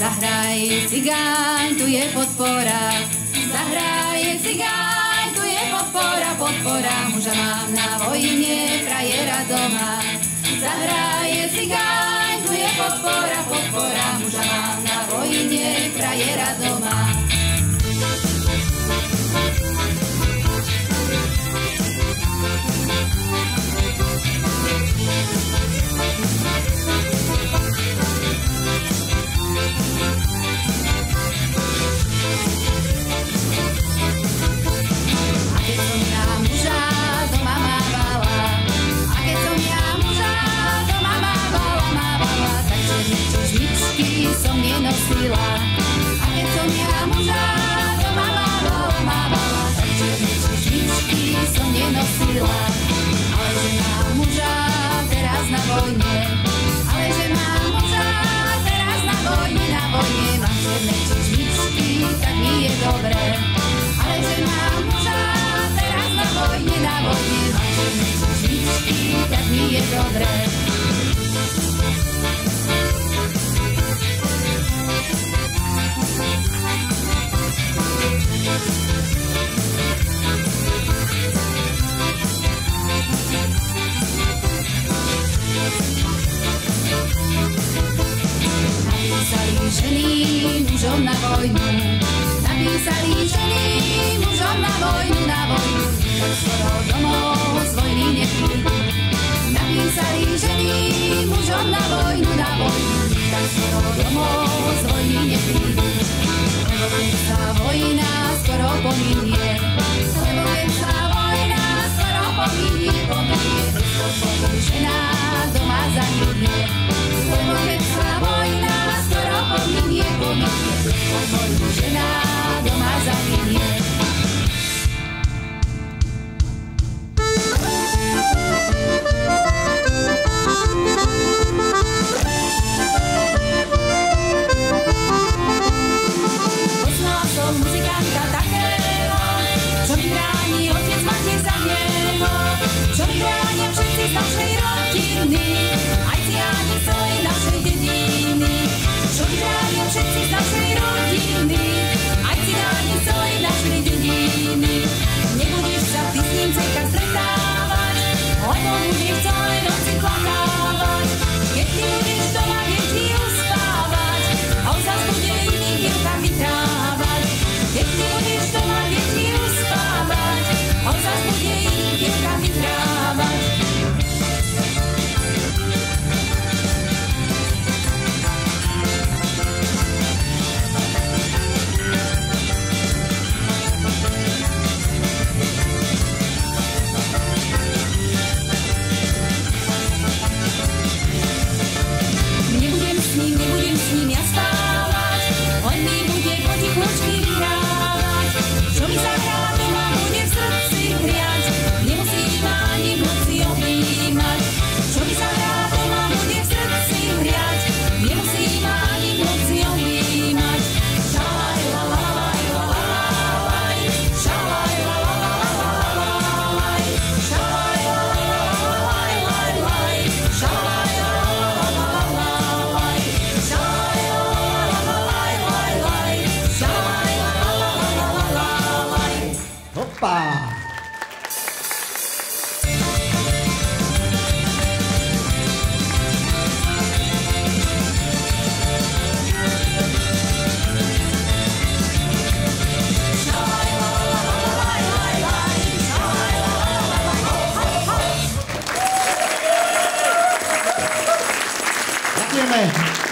Zahraj cigáň, tu je podpora. Zahraj cigáň, tu je podpora, podpora. Muža mám na vojne, frajera doma. Zahraj cigáň, tu je podpora, podpora. Muža mám na vojne, frajera doma. A keď som ja muža doma mávala, tak čierne čižmičky som nenosila. Ale že mám muža teraz na vojne, ale že mám muža teraz na vojne, mám čierne čižmičky, tak mi je dobre. Ale že mám muža teraz na vojne, mám čierne čižmičky, tak mi je dobre. Napísali ženy mužom na vojnu, napísali ženy mužom na vojnu, tak skoro domov z vojny neprídu. Napísali ženy mužom na vojnu, tak skoro domov z vojny neprídu. Lebo keď sa vojna skoro pominie, lebo keď sa vojna skoro pominie, tvoja žena doma zahynie. Lebo keď sa vojna skoro pominie, tvoja žena doma zahynie. Muzikanta takého, čo mi bráni otec mater za neho, čo mi bránia všetci z našej rodiny, aj ciáni z celej našej dediny. Čo mi bránia všetci z našej rodiny, aj ciáni z celej našej dediny. Nebudeš sa ty s ním cejka stretávať, lebo budeš celé noci plakávať. Keď ty budeš doma deti uspávať, a on zas bude iným dievkám vytrávať. Keď ty budeš doma deti uspávať, on zas bude iným dievkám vytrávať. Nebudem s ním ja spávať, on mi bude potichučky vyhrávať. Čo mi zahrá doma, bude v srdci hriať, nemusím ani v noci objímať. Čo mi zahrá doma, bude v srdci hriať, nemusím ani v noci objímať. Šalaj la la la la la, šalaj la la la la, šalaj la la la la, šalaj la Opa! Ďakujeme.